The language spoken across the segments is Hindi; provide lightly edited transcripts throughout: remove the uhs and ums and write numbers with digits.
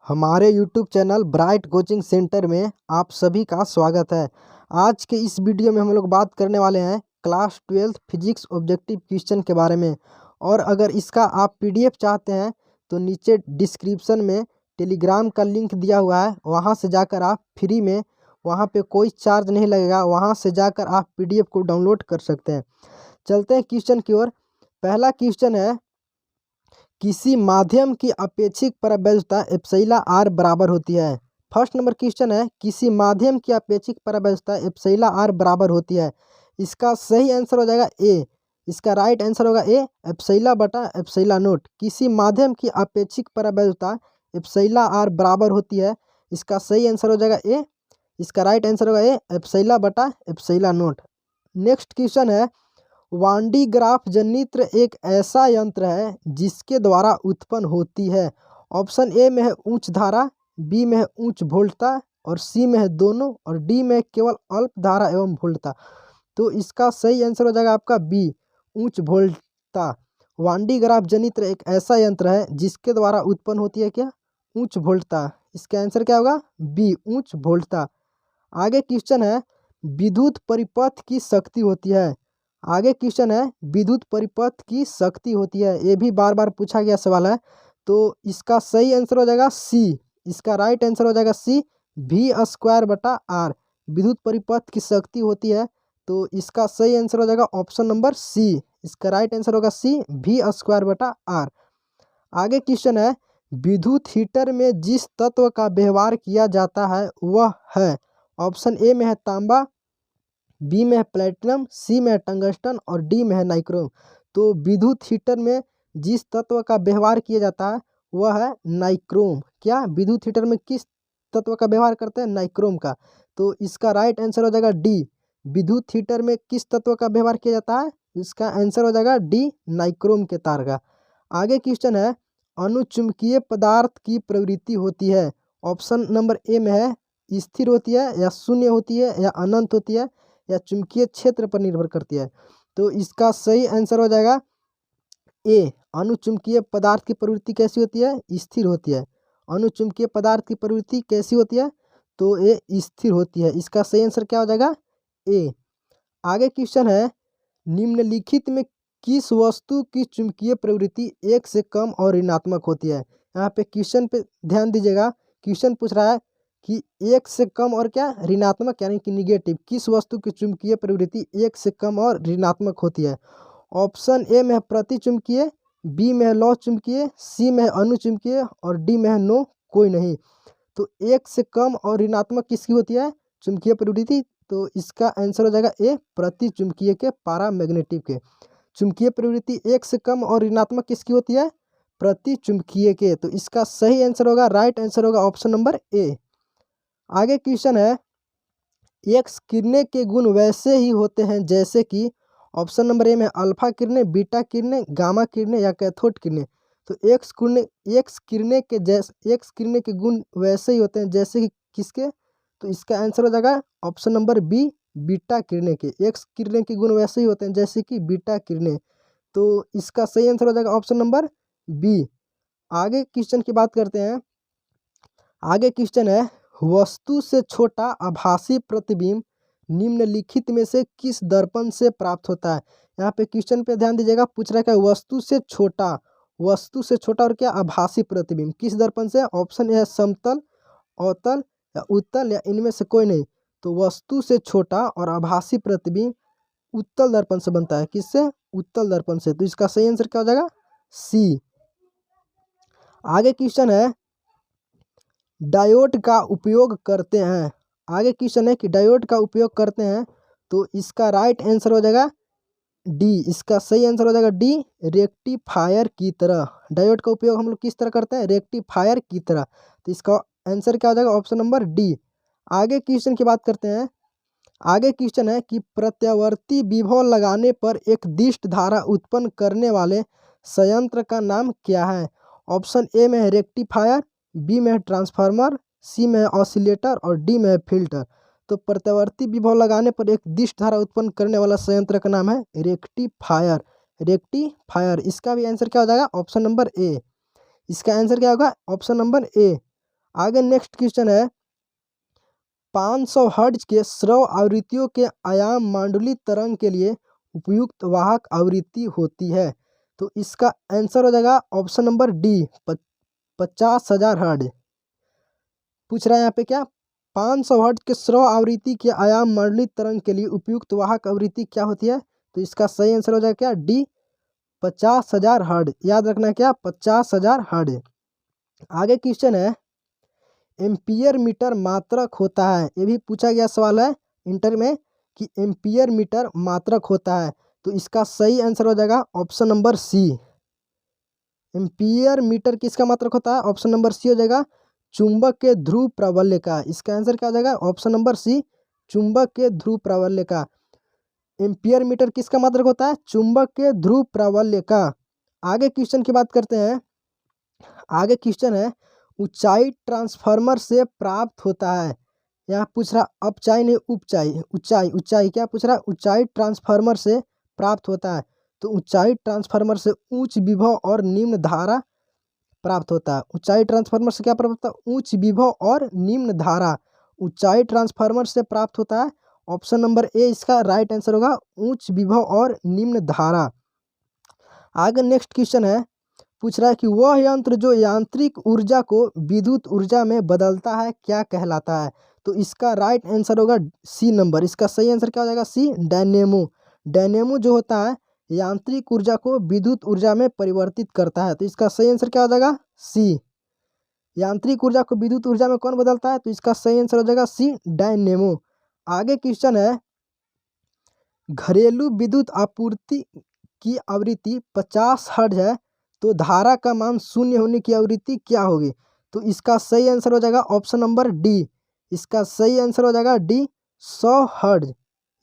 हमारे YouTube channel bright coaching centre में आप सभी का स्वागत है। आज के इस वीडियो में हम लोग बात करने वाले हैं क्लास 12 फिजिक्स ऑब्जेक्टिव क्वेश्चन के बारे में। और अगर इसका आप PDF चाहते हैं तो नीचे डिस्क्रिप्शन में टेलीग्राम का लिंक दिया हुआ है, वहां से जाकर आप फ्री में, वहां पे कोई चार्ज नहीं लगेगा, वहां से जाकर आप PDF को डाउनलोड कर सकते हैं। चलते हैं क्वेश्चन की ओर। पहला क्वेश्चन है, किसी माध्यम की अपेक्षिक परावैद्युता एप्सिलॉन आर बराबर होती है। फर्स्ट नंबर क्वेश्चन है, किसी माध्यम की अपेक्षिक परावैद्युता एप्सिलॉन आर बराबर होती है। इसका सही आंसर हो जाएगा ए। इसका राइट आंसर होगा ए, एप्सिलॉन बटा एप्सिलॉन नोट। किसी माध्यम की अपेक्षिक परावैद्युता एप्सिलॉन आर बराबर होती है। इसका सही आंसर हो जाएगा ए। इसका राइट आंसर होगा ए, एप्सिलॉन बटा एप्सिलॉन नोट। नेक्स्ट क्वेश्चन है, वान डी ग्राफ जनित्र एक ऐसा यंत्र है जिसके द्वारा उत्पन्न होती है। ऑप्शन ए में है उच्च धारा, बी में है उच्च वोल्टता, और सी में है दोनों, और डी में केवल अल्प धारा एवं वोल्टता। तो इसका सही आंसर हो जाएगा आपका बी, उच्च वोल्टता। वान डी ग्राफ जनित्र एक ऐसा यंत्र है जिसके द्वारा उत्पन्न होती है क्या, उच्च वोल्टता। इसका आंसर क्या होगा, बी, उच्च वोल्टता। आगे क्वेश्चन है, विद्युत परिपथ की शक्ति होती है। आगे क्वेश्चन है, विद्युत परिपथ की शक्ति होती है। ये भी बार बार पूछा गया सवाल है, तो इसका सही आंसर हो जाएगा सी। इसका राइट आंसर हो जाएगा सी, भी स्क्वायर बटा आर। विद्युत परिपथ की शक्ति होती है, तो इसका सही आंसर हो जाएगा ऑप्शन नंबर सी। इसका राइट आंसर होगा सी, भी स्क्वायर बटा आर। आगे क्वेश्चन है, विद्युत हीटर में जिस तत्व का व्यवहार किया जाता है वह है। ऑप्शन ए में है तांबा, बी में है प्लेटिनम, सी में है टंगस्टन, और डी में है नाइक्रोम। तो विद्युत हीटर में जिस तत्व का व्यवहार किया जाता है वह है नाइक्रोम। क्या विद्युत हीटर में किस तत्व का व्यवहार करते हैं, नाइक्रोम का। तो इसका राइट आंसर हो जाएगा डी। विद्युत हीटर में किस तत्व का व्यवहार किया जाता है, इसका आंसर हो जाएगा डी, नाइक्रोम के तार का। आगे क्वेश्चन है, अनुचुंबकीय पदार्थ की प्रवृत्ति होती है। ऑप्शन नंबर ए में है स्थिर होती है, या शून्य होती है, या अनंत होती है, या चुंबकीय क्षेत्र पर निर्भर करती है। तो इसका सही आंसर हो जाएगा ए, अनुचुंबकीय पदार्थ की प्रवृत्ति कैसी होती है, स्थिर होती है। अनुचुंबकीय पदार्थ की प्रवृत्ति कैसी होती है, तो ये स्थिर होती है। इसका सही आंसर क्या हो जाएगा, ए। आगे क्वेश्चन है, निम्नलिखित में किस वस्तु की चुंबकीय प्रवृत्ति एक से कम और ऋणात्मक होती है। यहाँ पे क्वेश्चन पे ध्यान दीजिएगा। क्वेश्चन पूछ रहा है कि एक से कम और क्या, ऋणात्मक, यानी कि निगेटिव। किस वस्तु की चुंबकीय प्रवृत्ति एक से कम और ऋणात्मक होती है। ऑप्शन ए में है प्रति चुंबकीय, बी में है लौ चुंबकीय, सी में है अनुचुंबकीय, और डी में है नो, कोई नहीं। तो एक से कम और ऋणात्मक किसकी होती है, चुंबकीय प्रवृत्ति। तो इसका आंसर हो जाएगा ए, प्रति चुंबकीय के, पारामैग्नेटिक के। चुंबकीय प्रवृत्ति एक से कम और ऋणात्मक किसकी होती है, प्रति चुंबकीय के। तो इसका सही आंसर होगा, राइट आंसर होगा ऑप्शन नंबर ए। आगे क्वेश्चन है, एक्स किरणें के गुण वैसे ही होते हैं जैसे कि। ऑप्शन नंबर ए में अल्फा किरणें, बीटा किरणें, गामा किरणें, या कैथोड किरणें। तो एक्स किरणें के गुण वैसे ही होते हैं जैसे कि किसके। तो इसका आंसर हो जाएगा ऑप्शन नंबर बी, बीटा किरणें के। एक्स किरणें के गुण वैसे ही होते हैं जैसे कि बीटा किरणें। तो इसका सही आंसर हो जाएगा ऑप्शन नंबर बी। आगे क्वेश्चन की बात करते हैं। आगे क्वेश्चन है, वस्तु से छोटा आभासी प्रतिबिंब निम्नलिखित में से किस दर्पण से प्राप्त होता है। यहाँ पे क्वेश्चन पे ध्यान दीजिएगा। पूछ रहा है क्या, वस्तु से छोटा और क्या, आभासी प्रतिबिंब किस दर्पण से। ऑप्शन ए है समतल, अवतल, या उत्तल, या इनमें से कोई नहीं। तो वस्तु से छोटा और आभासी प्रतिबिंब उत्तल दर्पण से बनता है। किससे, उत्तल दर्पण से। तो इसका सही आंसर क्या हो जाएगा, सी। आगे क्वेश्चन है, डायोड का उपयोग करते हैं। आगे क्वेश्चन है कि डायोड का उपयोग करते हैं। तो इसका राइट आंसर हो जाएगा डी। इसका सही आंसर हो जाएगा डी, रेक्टिफायर की तरह। डायोड का उपयोग हम लोग किस तरह करते हैं, रेक्टिफायर की तरह। तो इसका आंसर क्या हो जाएगा, ऑप्शन नंबर डी। आगे क्वेश्चन की बात करते हैं। आगे क्वेश्चन है कि प्रत्यावर्ती विभव लगाने पर एक दिष्ट धारा उत्पन्न करने वाले संयंत्र का नाम क्या है। ऑप्शन ए में है रेक्टिफायर, बी में है ट्रांसफार्मर, सी में है ऑसिलेटर, और डी में है फिल्टर। तो प्रत्यावर्ती विभव लगाने पर एक दिष्ट धारा उत्पन्न करने वाला संयंत्र का नाम है रेक्टिफायर। इसका भी आंसर क्या हो जाएगा, ऑप्शन नंबर ए। इसका आंसर क्या होगा, ऑप्शन नंबर ए। आगे नेक्स्ट क्वेश्चन है 500 हर्ट्ज के श्रव्य आवृत्तियों के आयाम मांडुलित तरंग के लिए उपयुक्त वाहक आवृत्ति होती है। तो इसका आंसर हो जाएगा ऑप्शन नंबर डी 50,000 हर्ट्ज। पूछ रहा है यहाँ पे क्या 500 हर्ट्ज के श्रव्य आवृत्ति के आयाम मांडुलित तरंग के लिए उपयुक्त वाहक आवृत्ति क्या होती है। तो इसका सही आंसर हो जाएगा क्या डी 50,000 हर्ट्ज। याद रखना क्या 50,000 हर्ट्ज। आगे क्वेश्चन है एम्पियर मीटर मात्रक होता है। ये भी पूछा गया सवाल है इंटर में कि एम्पियर मीटर मात्रक होता है। तो इसका सही आंसर हो जाएगा option number C. Ampere metre किसका मात्रक होता है। ऑप्शन नंबर सी हो जाएगा चुंबक के ध्रुव प्राबल्य का। इसका आंसर क्या हो जाएगा ऑप्शन नंबर सी चुंबक के ध्रुव प्राबल्य का। एम्पियर मीटर किसका मात्रक होता है चुंबक के ध्रुव प्राबल्य का। आगे क्वेश्चन की बात करते हैं। आगे क्वेश्चन है ऊंचाई ट्रांसफार्मर से प्राप्त होता है। यहाँ पूछ रहा अपचाई नहीं उपचाई। ऊंचाई ऊंचाई क्या पूछ रहा ऊंचाई ट्रांसफार्मर से प्राप्त होता है। तो ऊंचाई ट्रांसफार्मर से उच्च विभव और निम्न धारा प्राप्त होता है। ऊंचाई ट्रांसफार्मर से क्या प्राप्त होता है उच्च विभव और निम्न धारा। ऊंचाई ट्रांसफार्मर से प्राप्त होता है। ऑप्शन नंबर ए इसका राइट आंसर होगा उच्च विभव और निम्न धारा। आगे नेक्स्ट क्वेश्चन है पूछ रहा है कि वह यंत्र जो यांत्रिक ऊर्जा को विद्युत ऊर्जा में बदलता है क्या कहलाता है। तो इसका राइट आंसर होगा सी नंबर। इसका सही आंसर क्या हो जाएगा सी डायनेमो। डायनेमो जो होता है यांत्रिक ऊर्जा को विद्युत ऊर्जा में परिवर्तित करता है। तो इसका सही आंसर क्या हो जाएगा सी। यांत्रिक ऊर्जा को विद्युत ऊर्जा में कौन बदलता है। तो इसका सही आंसर हो जाएगा सी डायनेमो। आगे क्वेश्चन है घरेलू विद्युत आपूर्ति की आवृत्ति 50 हर्ट्ज है तो धारा का मान शून्य होने की आवृत्ति क्या होगी। तो इसका सही आंसर हो जाएगा ऑप्शन नंबर डी। इसका सही आंसर हो जाएगा डी 100 हर्ट्ज।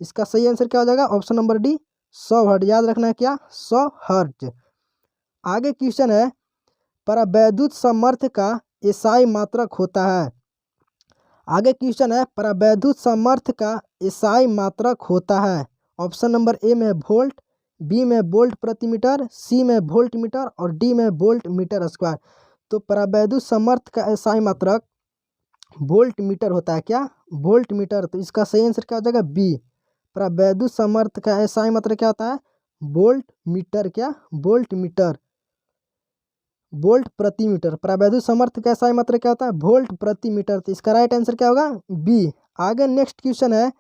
इसका सही आंसर क्या हो जाएगा ऑप्शन नंबर डी 100 हर्ट्ज। याद रखना है क्या 100 हर्ट्ज। आगे क्वेश्चन है परावैद्युत सामर्थ्य का एसआई मात्रक होता है। आगे क्वेश्चन है परावैद्युत सामर्थ्य का एसआई मात्रक होता है। ऑप्शन नंबर ए में वोल्ट, बी में वोल्ट प्रति मीटर, सी में वोल्ट मीटर और डी में वोल्ट मीटर स्क्वायर। तो परावैद्युत सामर्थ्य का एसआई मात्रक वोल्ट मीटर होता है। क्या वोल्ट मीटर। तो इसका सही आंसर क्या हो जाएगा बी। परावैद्युत सामर्थ्य का एसआई मात्रक क्या होता है वोल्ट मीटर। क्या वोल्ट मीटर वोल्ट प्रति मीटर। परावैद्युत सामर्थ्य का एसआई मात्रक क्या होता है वोल्ट प्रति मीटर। तो इसका राइट आंसर क्या होगा बी। आगे नेक्स्ट क्वेश्चन है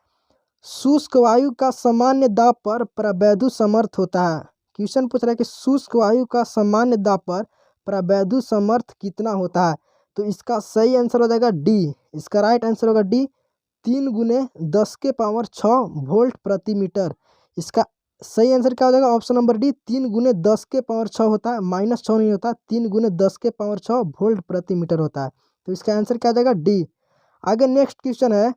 शुष्क वायु का सामान्य दाब पर परावैद्युत सामर्थ्य होता है। क्वेश्चन पूछ रहा है कि शुष्क वायु का सामान्य दाब पर परावैद्युत सामर्थ्य कितना होता है। तो इसका सही आंसर हो जाएगा डी। इसका राइट आंसर होगा डी 3 × 10⁶ वोल्ट प्रति मीटर। इसका सही आंसर क्या हो जाएगा ऑप्शन नंबर डी 3 × 10⁶ होता है -6 नहीं होता 3 × 10⁶ वोल्ट प्रति मीटर होता है। तो इसका आंसर क्या हो जाएगा डी। आगे नेक्स्ट क्वेश्चन है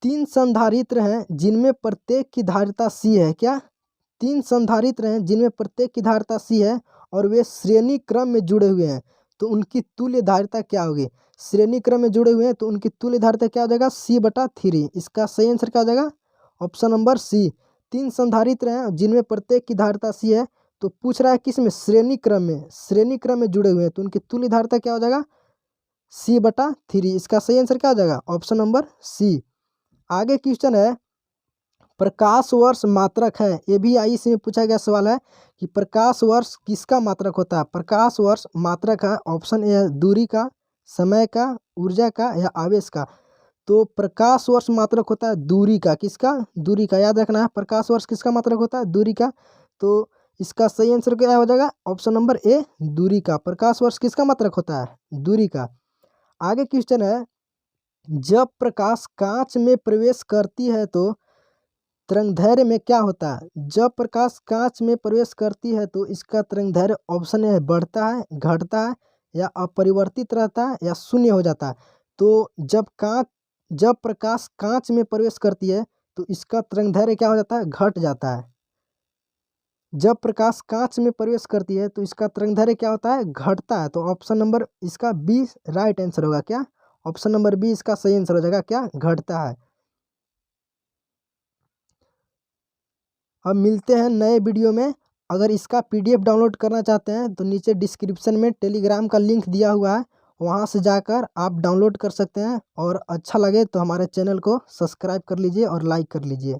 3 संधारित्र हैं जिनमें प्रत्येक की धारिता सी है। क्या 3 संधारित्र हैं जिनमें प्रत्येक की धारिता सी है और वे श्रेणी क्रम में जुड़े हुए हैं। तो उनकी तुल्य धारिता क्या होगी। श्रेणी क्रम में जुड़े हुए हैं तो उनकी तुल्य धारिता क्या हो जाएगा C/3। इसका सही आंसर क्या हो जाएगा ऑप्शन नंबर सी। 3 संधारित्र हैं जिनमें प्रत्येक की धारिता सी है। तो पूछ रहा है किस में श्रेणी क्रम में। श्रेणी क्रम में जुड़े हुए हैं तो उनकी तुल्य धारिता क्या हो जाएगा C/3। इसका सही आंसर क्या हो जाएगा ऑप्शन नंबर सी। आगे क्वेश्चन है प्रकाश वर्ष मात्रक है। ये भी आई से पूछा गया सवाल है कि प्रकाश वर्ष किसका मात्रक होता है। प्रकाश वर्ष मात्रक है ऑप्शन ए है दूरी का, समय का, ऊर्जा का या आवेश का। तो प्रकाश वर्ष मात्रक होता है दूरी का। किसका दूरी का। याद रखना है प्रकाश वर्ष किसका मात्रक होता है दूरी का। तो इसका सही आंसर क्या हो जाएगा ऑप्शन नंबर ए दूरी का। प्रकाश वर्ष किसका मात्रक होता है दूरी का। आगे क्वेश्चन है जब प्रकाश कांच में प्रवेश करती है तो तरंगदैर्घ्य में क्या होता है। जब प्रकाश कांच में प्रवेश करती है तो इसका तरंगदैर्घ्य ऑप्शन ए बढ़ता है, घटता है या अपरिवर्तित रहता है या शून्य हो जाता है। तो जब प्रकाश कांच में प्रवेश करती है तो इसका तरंगदैर्घ्य क्या हो जाता है घट जाता है। जब प्रकाश कांच में प्रवेश करती है तो इसका तरंगदैर्घ्य क्या होता है घटता है। तो ऑप्शन नंबर इसका बी राइट आंसर होगा। क्या ऑप्शन नंबर बी इसका सही आंसर हो जाएगा क्या घटता है। अब मिलते हैं नए वीडियो में। अगर इसका PDF डाउनलोड करना चाहते हैं तो नीचे डिस्क्रिप्शन में टेलीग्राम का लिंक दिया हुआ है वहाँ से जाकर आप डाउनलोड कर सकते हैं। और अच्छा लगे तो हमारे चैनल को सब्सक्राइब कर लीजिए और लाइक कर लीजिए।